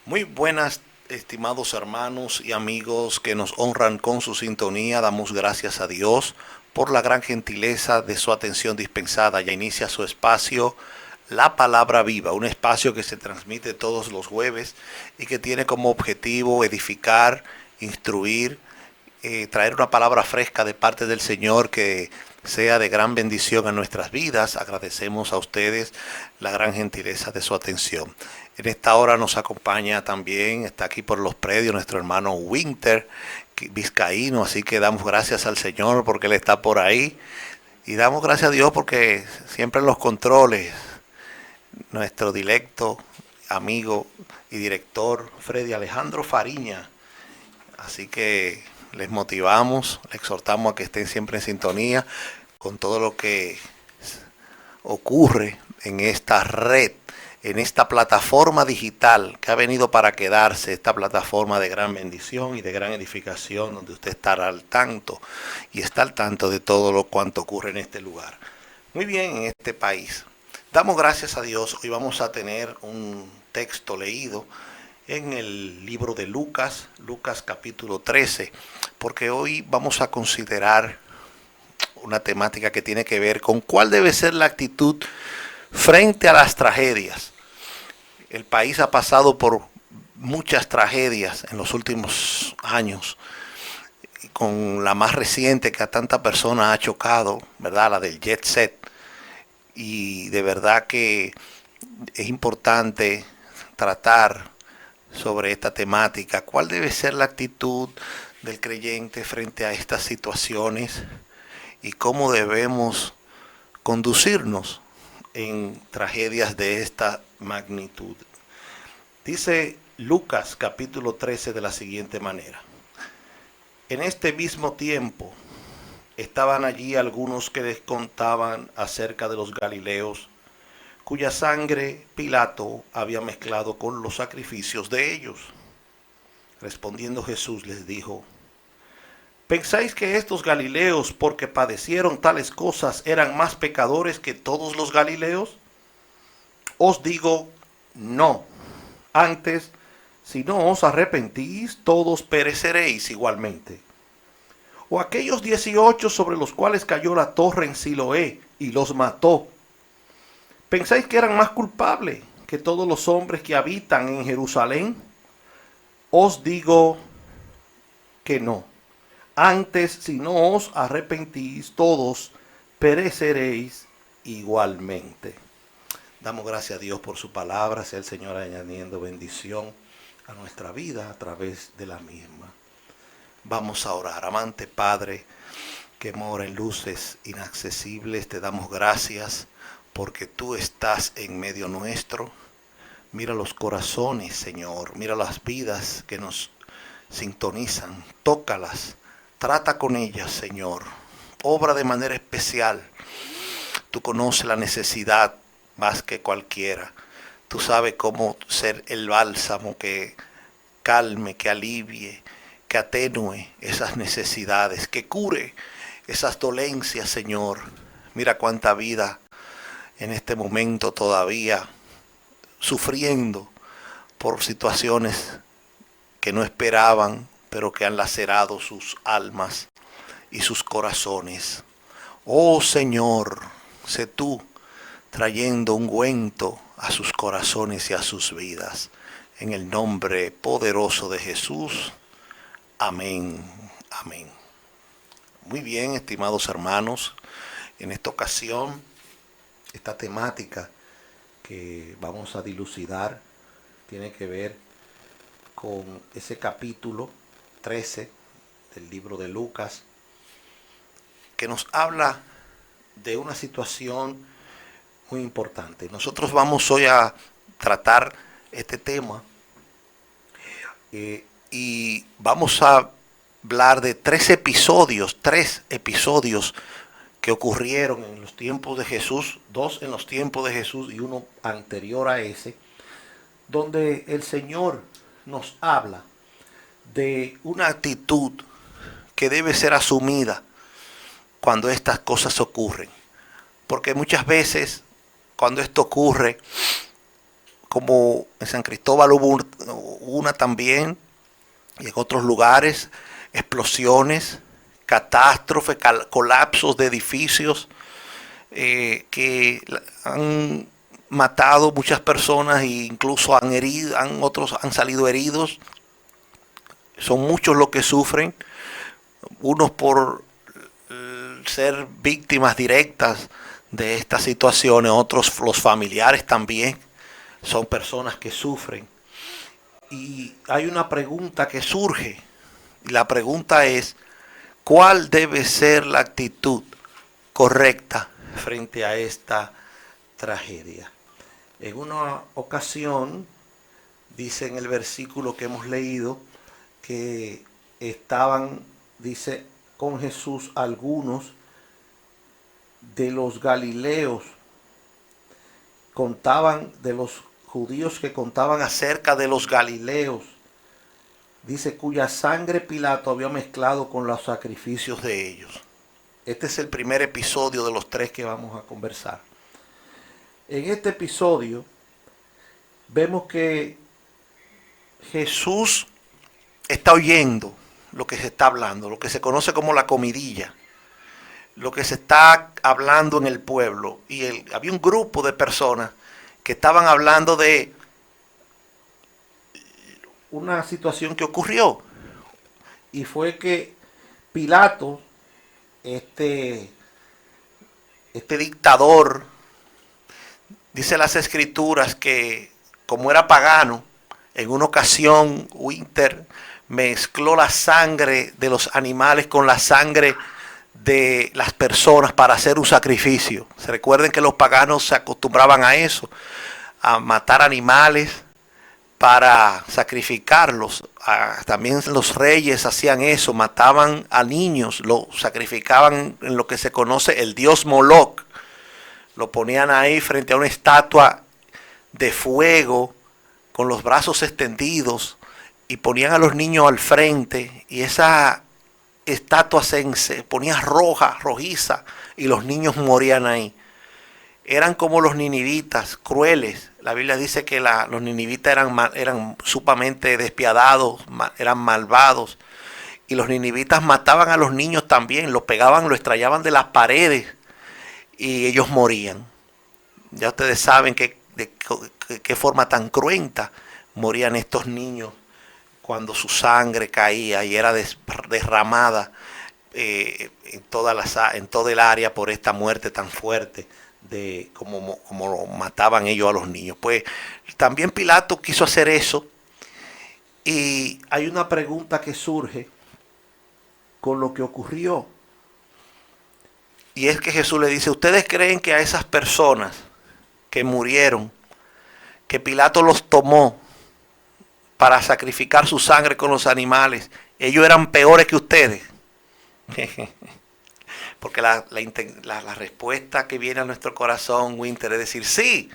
Muy buenas, estimados hermanos y amigos que nos honran con su sintonía. Damos gracias a Dios por la gran gentileza de su atención dispensada. Ya inicia su espacio, La Palabra Viva, un espacio que se transmite todos los jueves y que tiene como objetivo edificar, instruir, traer una palabra fresca de parte del Señor que sea de gran bendición a nuestras vidas. Agradecemos a ustedes la gran gentileza de su atención. En esta hora nos acompaña también, está aquí por los predios, nuestro hermano Winter, vizcaíno, así que damos gracias al Señor porque Él está por ahí. Y damos gracias a Dios porque siempre en los controles, nuestro directo, amigo y director Freddy Alejandro Fariña. Así que les motivamos, les exhortamos a que estén siempre en sintonía con todo lo que ocurre en esta red, en esta plataforma digital que ha venido para quedarse, esta plataforma de gran bendición y de gran edificación, donde usted estará al tanto y está al tanto de todo lo cuanto ocurre en este lugar. Muy bien, en este país. Damos gracias a Dios. Hoy vamos a tener un texto leído en el libro de Lucas, Lucas capítulo 13, porque hoy vamos a considerar una temática que tiene que ver con cuál debe ser la actitud frente a las tragedias. El país ha pasado por muchas tragedias en los últimos años, con la más reciente que a tanta persona ha chocado, ¿verdad? La del jet set. Y de verdad que es importante tratar sobre esta temática. ¿Cuál debe ser la actitud del creyente frente a estas situaciones y cómo debemos conducirnos en tragedias de esta magnitud? Dice Lucas capítulo 13 de la siguiente manera: en este mismo tiempo estaban allí algunos que les contaban acerca de los galileos, cuya sangre Pilato había mezclado con los sacrificios de ellos. Respondiendo Jesús les dijo: ¿pensáis que estos galileos, porque padecieron tales cosas, eran más pecadores que todos los galileos? Os digo, no. Antes, si no os arrepentís, todos pereceréis igualmente. O aquellos 18 sobre los cuales cayó la torre en Siloé y los mató, ¿pensáis que eran más culpables que todos los hombres que habitan en Jerusalén? Os digo que no. Antes, si no os arrepentís, todos pereceréis igualmente. Damos gracias a Dios por su palabra, sea el Señor añadiendo bendición a nuestra vida a través de la misma. Vamos a orar. Amante Padre, que mora en luces inaccesibles, te damos gracias porque tú estás en medio nuestro. Mira los corazones, Señor, mira las vidas que nos sintonizan, tócalas, trata con ellas, Señor, obra de manera especial. Tú conoces la necesidad más que cualquiera. Tú sabes cómo ser el bálsamo que calme, que alivie, que atenúe esas necesidades, que cure esas dolencias, Señor. Mira cuánta vida en este momento todavía sufriendo por situaciones que no esperaban, pero que han lacerado sus almas y sus corazones. Oh Señor, sé tú trayendo ungüento a sus corazones y a sus vidas. En el nombre poderoso de Jesús. Amén. Amén. Muy bien, estimados hermanos. En esta ocasión, esta temática que vamos a dilucidar tiene que ver con ese capítulo 13 del libro de Lucas, que nos habla de una situación muy importante. Nosotros vamos hoy a tratar este tema y vamos a hablar de tres episodios que ocurrieron en los tiempos de Jesús, dos en los tiempos de Jesús y uno anterior a ese, donde el Señor nos habla de una actitud que debe ser asumida cuando estas cosas ocurren. Porque muchas veces cuando esto ocurre, como en San Cristóbal hubo una también, y en otros lugares, explosiones, catástrofes, colapsos de edificios que han matado muchas personas e incluso otros han salido heridos. Son muchos los que sufren, unos por ser víctimas directas de estas situaciones, otros los familiares también son personas que sufren. Y hay una pregunta que surge, y la pregunta es: ¿cuál debe ser la actitud correcta frente a esta tragedia? En una ocasión, dice en el versículo que hemos leído, que estaban, dice, con Jesús algunos de los galileos, contaban de los judíos que contaban acerca de los galileos, dice, cuya sangre Pilato había mezclado con los sacrificios de ellos. Este es el primer episodio de los 3 que vamos a conversar. En este episodio vemos que Jesús está oyendo lo que se está hablando, lo que se conoce como la comidilla, lo que se está hablando en el pueblo. Y había un grupo de personas que estaban hablando de una situación que ocurrió. Y fue que Pilato, este dictador, dice las escrituras que como era pagano, en una ocasión Winter mezcló la sangre de los animales con la sangre de las personas para hacer un sacrificio. Se recuerden que los paganos se acostumbraban a eso, a matar animales para sacrificarlos. También los reyes hacían eso, mataban a niños, lo sacrificaban en lo que se conoce el dios Moloch. Lo ponían ahí frente a una estatua de fuego con los brazos extendidos y ponían a los niños al frente, y esa estatua se ponía rojiza, y los niños morían ahí. Eran como los ninivitas, crueles. La Biblia dice que los ninivitas eran sumamente despiadados, eran malvados. Y los ninivitas mataban a los niños también, los pegaban, los estrellaban de las paredes y ellos morían. Ya ustedes saben de qué forma tan cruenta morían estos niños cuando su sangre caía y era derramada en todo el área por esta muerte tan fuerte de como mataban ellos a los niños. Pues también Pilato quiso hacer eso, y hay una pregunta que surge con lo que ocurrió, y es que Jesús le dice: ¿ustedes creen que a esas personas que murieron, que Pilato los tomó para sacrificar su sangre con los animales, ellos eran peores que ustedes? Porque la respuesta que viene a nuestro corazón, Winter, es decir: sí,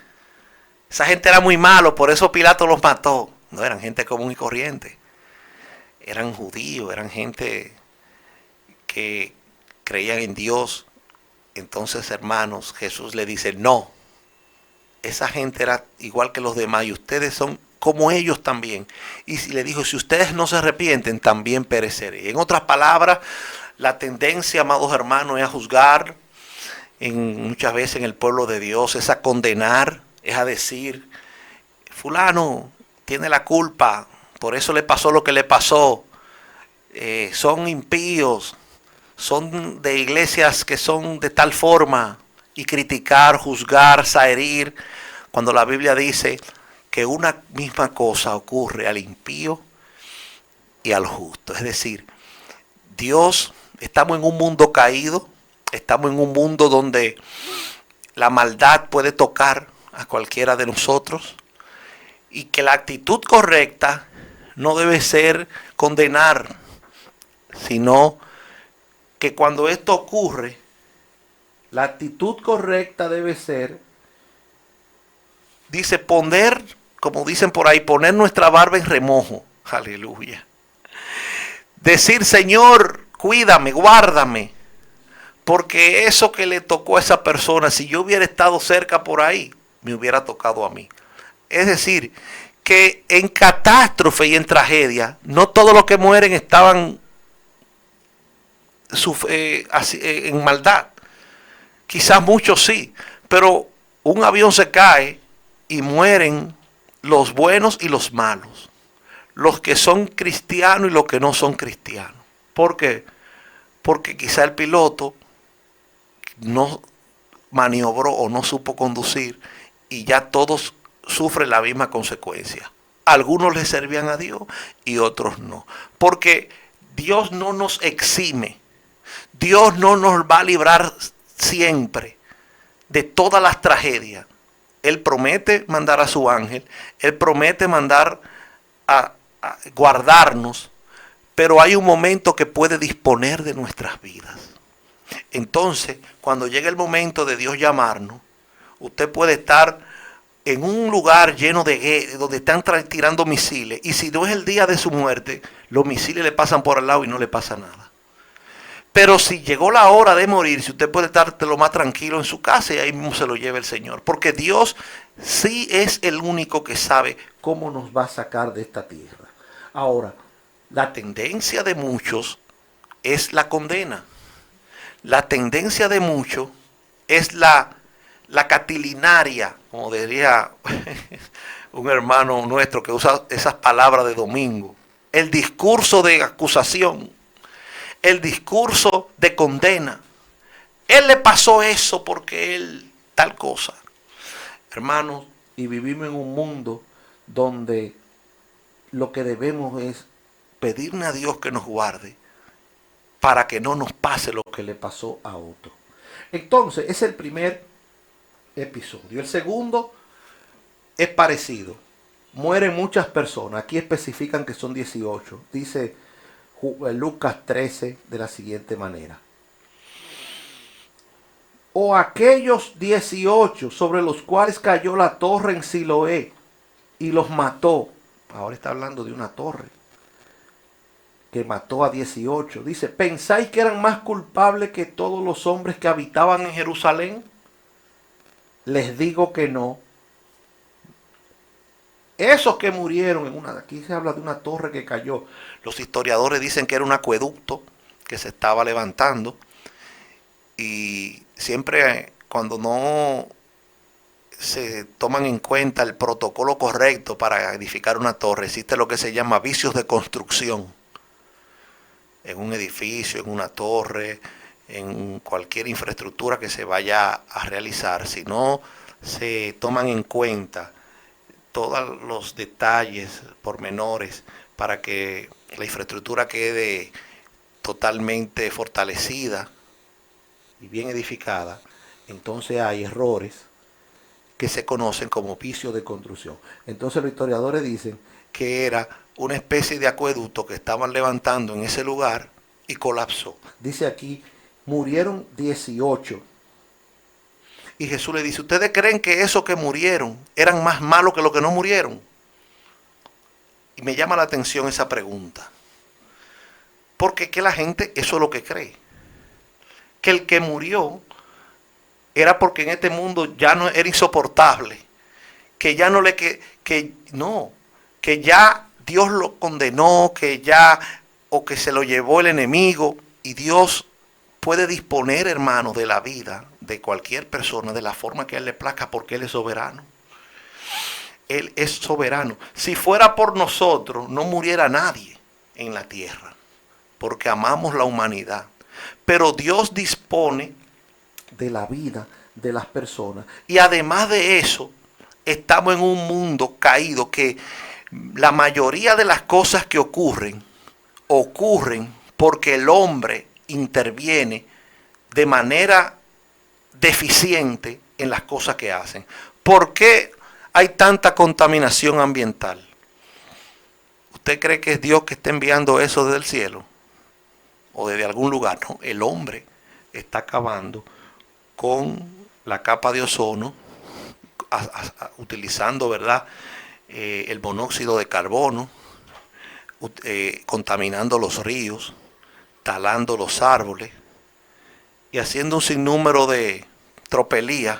esa gente era muy malo, por eso Pilato los mató. No, eran gente común y corriente. Eran judíos, eran gente que creían en Dios. Entonces, hermanos, Jesús le dice: no, esa gente era igual que los demás y ustedes son como ellos también. Y le dijo: si ustedes no se arrepienten, también pereceré. En otras palabras, la tendencia, amados hermanos, es a juzgar muchas veces en el pueblo de Dios, es a condenar, es a decir: fulano tiene la culpa, por eso le pasó lo que le pasó, son impíos, son de iglesias que son de tal forma, y criticar, juzgar, herir, cuando la Biblia dice que una misma cosa ocurre al impío y al justo. Es decir, Dios, estamos en un mundo caído, estamos en un mundo donde la maldad puede tocar a cualquiera de nosotros, y que la actitud correcta no debe ser condenar, sino que cuando esto ocurre, la actitud correcta debe ser, dice, poner, como dicen por ahí, poner nuestra barba en remojo. Aleluya. Decir: Señor, cuídame, guárdame, porque eso que le tocó a esa persona, si yo hubiera estado cerca por ahí, me hubiera tocado a mí. Es decir, que en catástrofe y en tragedia, no todos los que mueren estaban en maldad. Quizás muchos sí, pero un avión se cae y mueren los buenos y los malos, los que son cristianos y los que no son cristianos. ¿Por qué? Porque quizá el piloto no maniobró o no supo conducir y ya todos sufren la misma consecuencia. Algunos le servían a Dios y otros no. Porque Dios no nos exime. Dios no nos va a librar siempre de todas las tragedias. Él promete mandar a su ángel. Él promete mandar a guardarnos. Pero hay un momento que puede disponer de nuestras vidas. Entonces, cuando llegue el momento de Dios llamarnos, usted puede estar en un lugar lleno de guerra, donde están tirando misiles, y si no es el día de su muerte, los misiles le pasan por al lado y no le pasa nada. Pero si llegó la hora de morir, si usted puede estar lo más tranquilo en su casa y ahí mismo se lo lleva el Señor. Porque Dios sí es el único que sabe cómo nos va a sacar de esta tierra. Ahora, la tendencia de muchos es la condena. La tendencia de muchos es la catilinaria, como diría un hermano nuestro que usa esas palabras de domingo. El discurso de acusación, el discurso de condena. Él le pasó eso porque él tal cosa. Hermanos, y vivimos en un mundo donde lo que debemos es pedirle a Dios que nos guarde para que no nos pase lo que le pasó a otro. Entonces, es el primer episodio. El segundo es parecido. Mueren muchas personas. Aquí especifican que son 18. Dice Lucas 13 de la siguiente manera. O aquellos 18 sobre los cuales cayó la torre en Siloé y los mató. Ahora está hablando de una torre que mató a 18. Dice, ¿pensáis que eran más culpables que todos los hombres que habitaban en Jerusalén? Les digo que no. Esos que murieron en una... Aquí se habla de una torre que cayó. Los historiadores dicen que era un acueducto que se estaba levantando. Y siempre cuando no se toman en cuenta el protocolo correcto para edificar una torre, existe lo que se llama vicios de construcción. En un edificio, en una torre, en cualquier infraestructura que se vaya a realizar, si no se toman en cuenta todos los detalles, pormenores, para que la infraestructura quede totalmente fortalecida y bien edificada, entonces hay errores que se conocen como vicios de construcción. Entonces los historiadores dicen que era una especie de acueducto que estaban levantando en ese lugar y colapsó. Dice aquí, murieron 18. Y Jesús le dice, ¿ustedes creen que esos que murieron eran más malos que los que no murieron? Y me llama la atención esa pregunta. Porque que la gente eso es lo que cree. Que el que murió era porque en este mundo ya no era insoportable. Que ya no le... que ya Dios lo condenó, que ya... o que se lo llevó el enemigo. Y Dios puede disponer, hermano, de la vida de cualquier persona de la forma que a Él le plazca, porque Él es soberano. Él es soberano. Si fuera por nosotros, no muriera nadie en la tierra, porque amamos la humanidad. Pero Dios dispone de la vida de las personas. Y además de eso, estamos en un mundo caído que la mayoría de las cosas que ocurren porque el hombre interviene de manera deficiente en las cosas que hacen. ¿Por qué hay tanta contaminación ambiental? ¿Usted cree que es Dios que está enviando eso desde el cielo? ¿O desde algún lugar? No, el hombre está acabando con la capa de ozono, utilizando, ¿verdad?, el monóxido de carbono, contaminando los ríos, talando los árboles y haciendo un sinnúmero de tropelías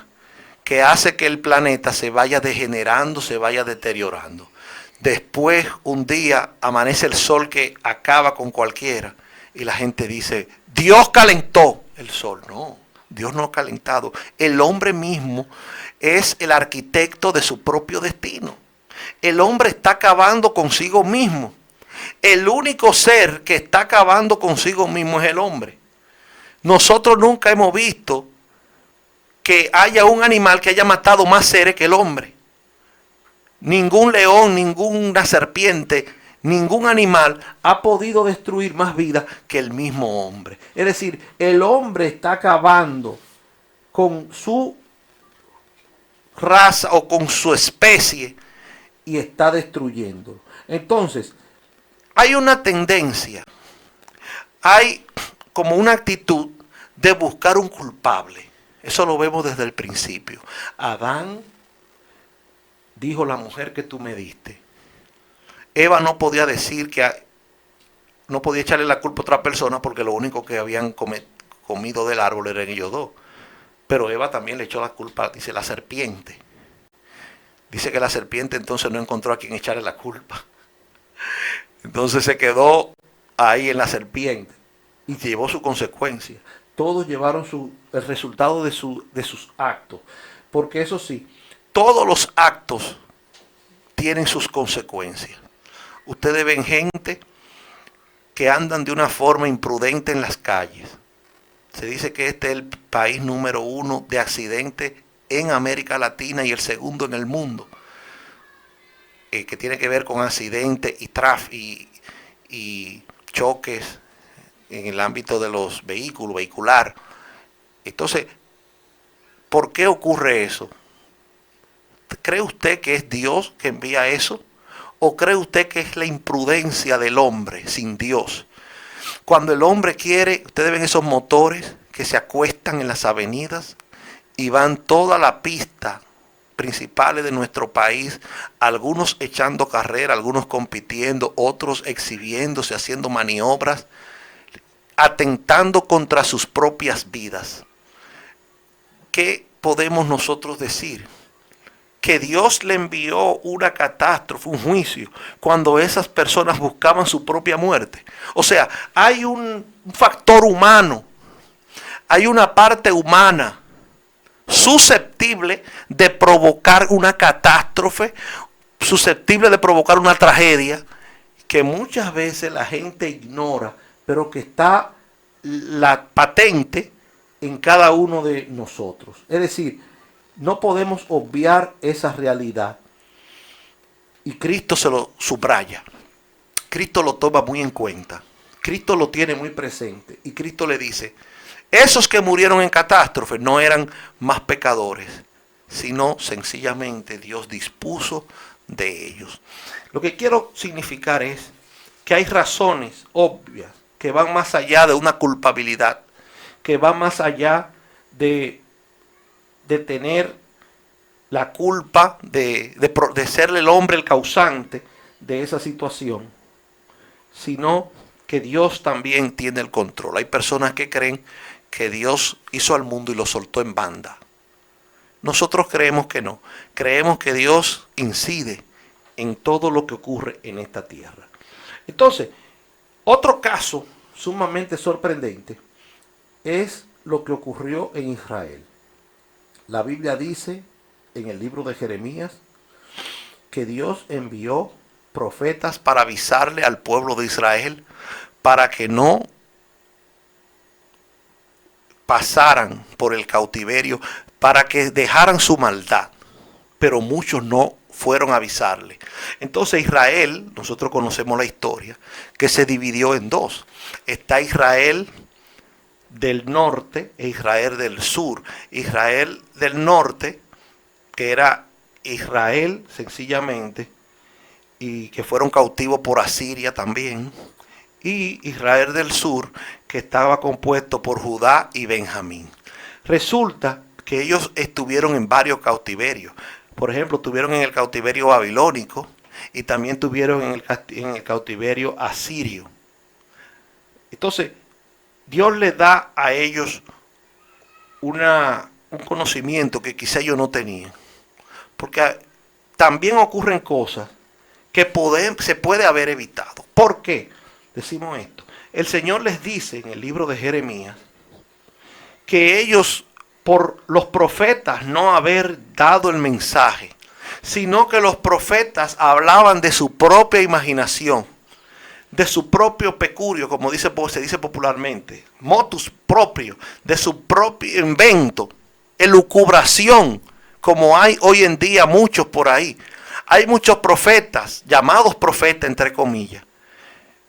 que hace que el planeta se vaya degenerando, se vaya deteriorando. Después, un día, amanece el sol que acaba con cualquiera y la gente dice, Dios calentó el sol. No, Dios no ha calentado. El hombre mismo es el arquitecto de su propio destino. El hombre está acabando consigo mismo. El único ser que está acabando consigo mismo es el hombre. Nosotros nunca hemos visto que haya un animal que haya matado más seres que el hombre. Ningún león, ninguna serpiente, ningún animal ha podido destruir más vida que el mismo hombre. Es decir, el hombre está acabando con su raza o con su especie y está destruyéndolo. Entonces, hay una tendencia, hay como una actitud de buscar un culpable. Eso lo vemos desde el principio. Adán dijo, la mujer que tú me diste. Eva no podía decir que no podía echarle la culpa a otra persona porque lo único que habían comido del árbol eran ellos dos. Pero Eva también le echó la culpa, dice la serpiente. Dice que la serpiente entonces no encontró a quien echarle la culpa. Entonces se quedó ahí en la serpiente y llevó su consecuencia. Todos llevaron el resultado de sus actos. Porque eso sí, todos los actos tienen sus consecuencias. Ustedes ven gente que andan de una forma imprudente en las calles. Se dice que este es el país número 1 de accidentes en América Latina y el segundo en el mundo. Que tiene que ver con accidentes y choques en el ámbito de los vehículos, vehicular. Entonces, ¿por qué ocurre eso? ¿Cree usted que es Dios que envía eso? ¿O cree usted que es la imprudencia del hombre sin Dios? Cuando el hombre quiere, ustedes ven esos motores que se acuestan en las avenidas y van toda la pista principales de nuestro país, algunos echando carrera, algunos compitiendo, otros exhibiéndose, haciendo maniobras, atentando contra sus propias vidas. ¿Qué podemos nosotros decir? Que Dios le envió una catástrofe, un juicio, cuando esas personas buscaban su propia muerte. O sea, hay un factor humano, hay una parte humana susceptible de provocar una catástrofe, susceptible de provocar una tragedia, que muchas veces la gente ignora, pero que está patente en cada uno de nosotros. Es decir, no podemos obviar esa realidad. Y Cristo se lo subraya. Cristo lo toma muy en cuenta. Cristo lo tiene muy presente. Y Cristo le dice, esos que murieron en catástrofe no eran más pecadores, sino sencillamente Dios dispuso de ellos. Lo que quiero significar es que hay razones obvias que van más allá de una culpabilidad, que van más allá de tener la culpa de serle el hombre el causante de esa situación, sino que Dios también tiene el control. Hay personas que creen que Dios hizo al mundo y lo soltó en banda. Nosotros creemos que no. Creemos que Dios incide en todo lo que ocurre en esta tierra. Entonces, otro caso sumamente sorprendente es lo que ocurrió en Israel. La Biblia dice en el libro de Jeremías que Dios envió profetas para avisarle al pueblo de Israel para que no pasaran por el cautiverio, para que dejaran su maldad. Pero muchos no fueron a avisarle. Entonces Israel, nosotros conocemos la historia, que se dividió en dos. Está Israel del norte e Israel del sur. Israel del norte, que era Israel sencillamente, y que fueron cautivos por Asiria también, y Israel del sur, que estaba compuesto por Judá y Benjamín. Resulta que ellos estuvieron en varios cautiverios. Por ejemplo, estuvieron en el cautiverio babilónico y también estuvieron en el cautiverio asirio. Entonces, Dios les da a ellos un conocimiento que quizá yo no tenía. Porque también ocurren cosas que se puede haber evitado. ¿Por qué decimos esto? El Señor les dice en el libro de Jeremías que ellos, por los profetas no haber dado el mensaje, sino que los profetas hablaban de su propia imaginación, de su propio pecurio, como se dice popularmente, motus propio, de su propio invento, elucubración, como hay hoy en día muchos por ahí. Hay muchos profetas, llamados profetas entre comillas,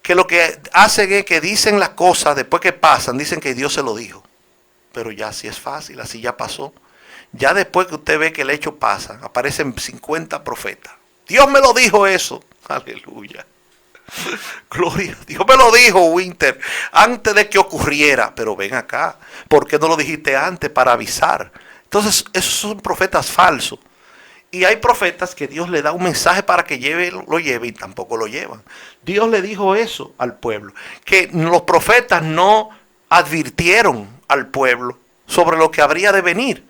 que lo que hacen es que dicen las cosas después que pasan, dicen que Dios se lo dijo. Pero ya así es fácil, así ya pasó. Ya después que usted ve que el hecho pasa, aparecen 50 profetas. Dios me lo dijo eso. Aleluya. Gloria, Dios me lo dijo, Winter, antes de que ocurriera. Pero ven acá, ¿por qué no lo dijiste antes para avisar? Entonces, esos son profetas falsos. Y hay profetas que Dios le da un mensaje para que lo lleve y tampoco lo llevan. Dios le dijo eso al pueblo, que los profetas no advirtieron al pueblo sobre lo que habría de venir.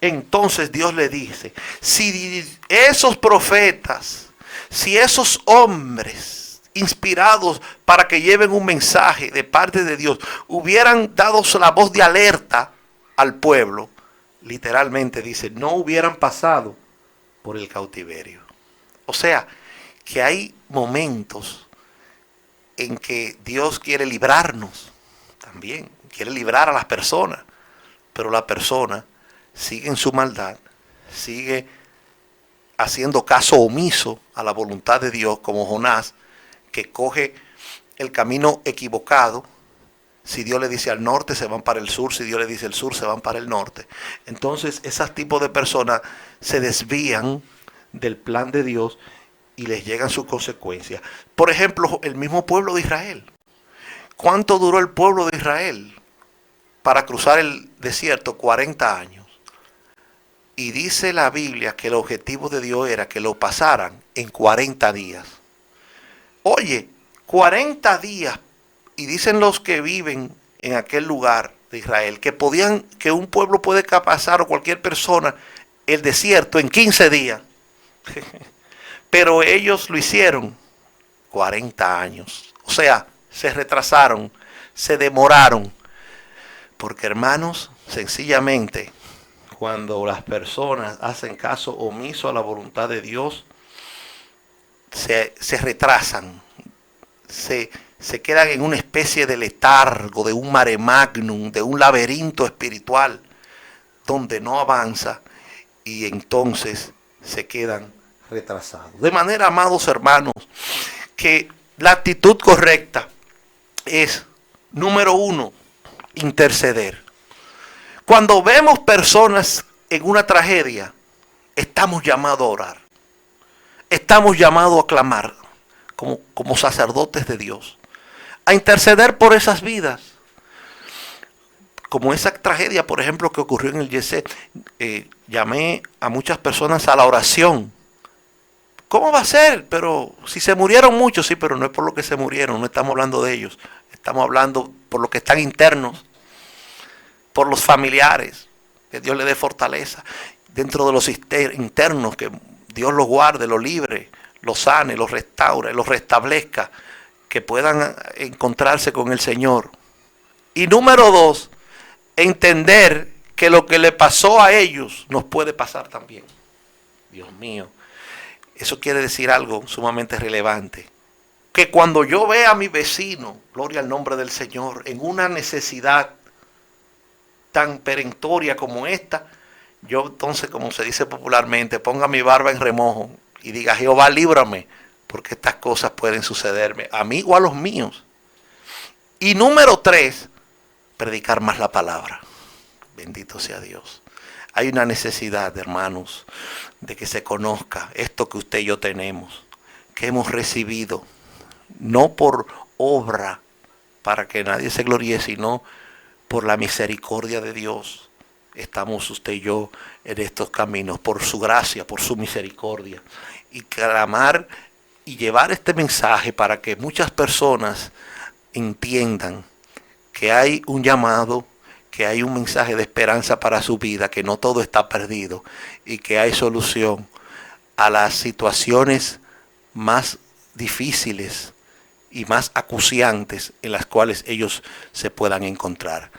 Entonces Dios le dice, si esos profetas, si esos hombres inspirados para que lleven un mensaje de parte de Dios, hubieran dado la voz de alerta al pueblo, literalmente dice, no hubieran pasado por el cautiverio. O sea, que hay momentos en que Dios quiere librarnos también, quiere librar a las personas, pero la persona sigue en su maldad, sigue haciendo caso omiso a la voluntad de Dios, como Jonás, que coge el camino equivocado. Si Dios le dice al norte, se van para el sur. Si Dios le dice el sur, se van para el norte. Entonces, esos tipos de personas se desvían del plan de Dios y les llegan sus consecuencias. Por ejemplo, el mismo pueblo de Israel. ¿Cuánto duró el pueblo de Israel para cruzar el desierto? 40 años. Y dice la Biblia que el objetivo de Dios era que lo pasaran en 40 días. Oye, 40 días. Y dicen los que viven en aquel lugar de Israel que un pueblo puede pasar, o cualquier persona, el desierto en 15 días. Pero ellos lo hicieron 40 años. O sea, se retrasaron, se demoraron. Porque, hermanos, sencillamente, cuando las personas hacen caso omiso a la voluntad de Dios, se retrasan, se quedan en una especie de letargo, de un mare magnum, de un laberinto espiritual, donde no avanza, y entonces se quedan retrasados. De manera, amados hermanos, que la actitud correcta es, número uno, interceder. Cuando vemos personas en una tragedia, estamos llamados a orar. Estamos llamados a clamar como sacerdotes de Dios, a interceder por esas vidas. Como esa tragedia, por ejemplo, que ocurrió en el Yesé, llamé a muchas personas a la oración. ¿Cómo va a ser? Pero si se murieron muchos, sí, pero no es por lo que se murieron, no estamos hablando de ellos. Estamos hablando por los que están internos, por los familiares, que Dios les dé fortaleza. Dentro de los internos, que Dios los guarde, los libre, los sane, los restaure, los restablezca, que puedan encontrarse con el Señor. Y número dos, entender que lo que le pasó a ellos nos puede pasar también. Dios mío, eso quiere decir algo sumamente relevante. Que cuando yo vea a mi vecino, gloria al nombre del Señor, en una necesidad tan perentoria como esta, yo entonces, como se dice popularmente, ponga mi barba en remojo y diga, Jehová, líbrame, porque estas cosas pueden sucederme a mí o a los míos. Y número tres, predicar más la palabra. Bendito sea Dios. Hay una necesidad, hermanos, de que se conozca esto que usted y yo tenemos, que hemos recibido, no por obra, para que nadie se gloríe, sino por la misericordia de Dios. Estamos usted y yo en estos caminos, por su gracia, por su misericordia. Y clamar y llevar este mensaje para que muchas personas entiendan que hay un llamado, que hay un mensaje de esperanza para su vida, que no todo está perdido y que hay solución a las situaciones más difíciles y más acuciantes en las cuales ellos se puedan encontrar.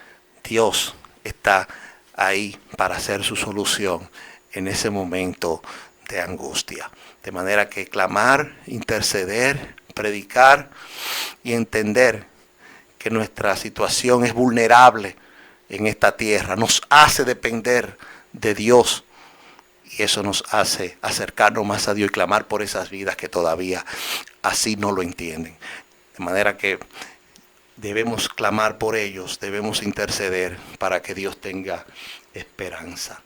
Dios está ahí para hacer su solución en ese momento de angustia. De manera que clamar, interceder, predicar y entender que nuestra situación es vulnerable en esta tierra nos hace depender de Dios, y eso nos hace acercarnos más a Dios y clamar por esas vidas que todavía así no lo entienden. De manera que debemos clamar por ellos, debemos interceder para que Dios tenga esperanza.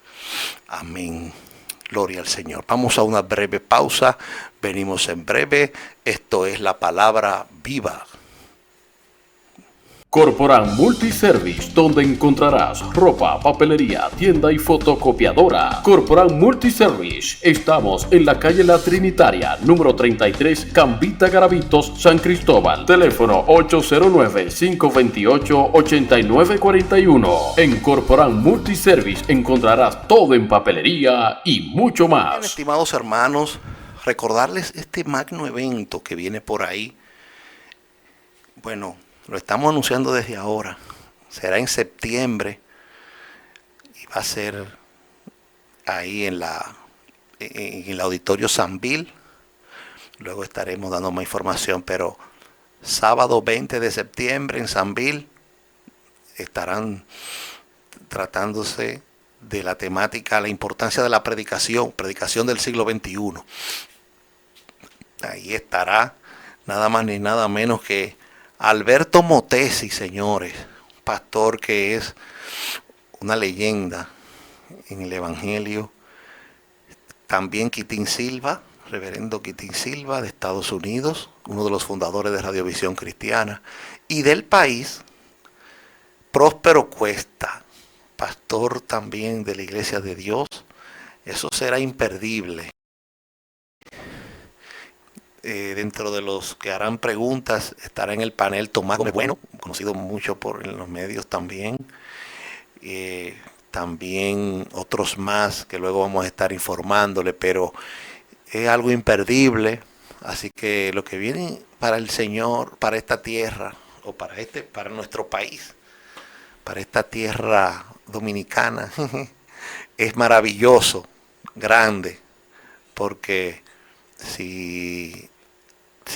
Amén. Gloria al Señor. Vamos a una breve pausa. Venimos en breve. Esto es la palabra viva. Corporán Multiservice, donde encontrarás ropa, papelería, tienda y fotocopiadora. Corporán Multiservice, estamos en la calle La Trinitaria, número 33, Cambita Garavitos, San Cristóbal. Teléfono 809-528-8941. En Corporán Multiservice encontrarás todo en papelería y mucho más. Bien, estimados hermanos, recordarles este magno evento que viene por ahí. Bueno, lo estamos anunciando desde ahora. Será en septiembre y va a ser ahí en el Auditorio Sanvil. Luego estaremos dando más información, pero sábado 20 de septiembre en Sanvil estarán tratándose de la temática, la importancia de la predicación del siglo XXI. Ahí estará nada más ni nada menos que Alberto Motesi, señores, un pastor que es una leyenda en el Evangelio. También Quitín Silva, reverendo Quitín Silva de Estados Unidos, uno de los fundadores de Radiovisión Cristiana. Y del país, Próspero Cuesta, pastor también de la Iglesia de Dios. Eso será imperdible. Dentro de los que harán preguntas estará en el panel Tomás Gómez Bueno, conocido mucho en los medios también. También otros más que luego vamos a estar informándole, pero es algo imperdible. Así que lo que viene para el Señor, para esta tierra, o para nuestro país, para esta tierra dominicana, es maravilloso, grande, porque si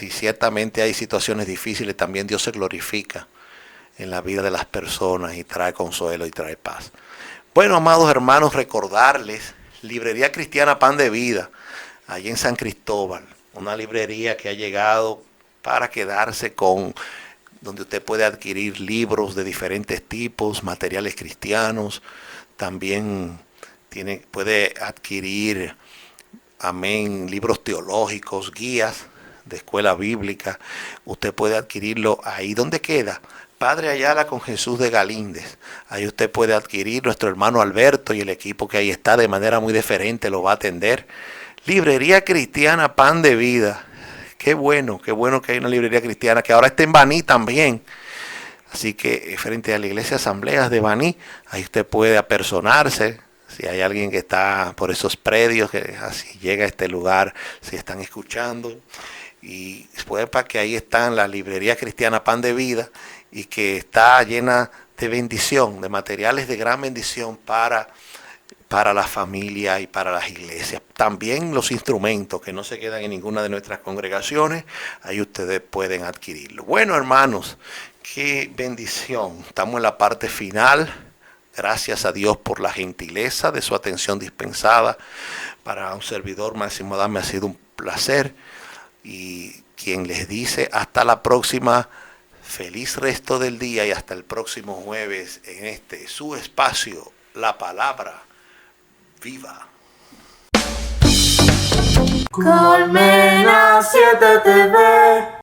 ciertamente hay situaciones difíciles, también Dios se glorifica en la vida de las personas y trae consuelo y trae paz. Bueno, amados hermanos, recordarles, Librería Cristiana Pan de Vida, allí en San Cristóbal, una librería que ha llegado para quedarse donde usted puede adquirir libros de diferentes tipos, materiales cristianos, también puede adquirir, amén, libros teológicos, guías de escuela bíblica. Usted puede adquirirlo ahí. ¿Dónde queda? Padre Ayala con Jesús de Galíndez. Ahí usted puede adquirir. Nuestro hermano Alberto y el equipo que ahí está de manera muy diferente lo va a atender. Librería Cristiana Pan de Vida. Qué bueno que hay una librería cristiana que ahora está en Baní también. Así que frente a la Iglesia Asambleas de Baní, ahí usted puede apersonarse. Si hay alguien que está por esos predios, que así llega a este lugar, si están escuchando. Y después para que ahí están la librería cristiana Pan de Vida y que está llena de bendición, de materiales de gran bendición para la familia y para las iglesias. También los instrumentos que no se quedan en ninguna de nuestras congregaciones, ahí ustedes pueden adquirirlo. Bueno, hermanos, qué bendición. Estamos en la parte final. Gracias a Dios por la gentileza de su atención dispensada. Para un servidor, Máximo Adame, ha sido un placer. Y quien les dice hasta la próxima, feliz resto del día y hasta el próximo jueves en su espacio, La Palabra Viva. Colmena 7 TV.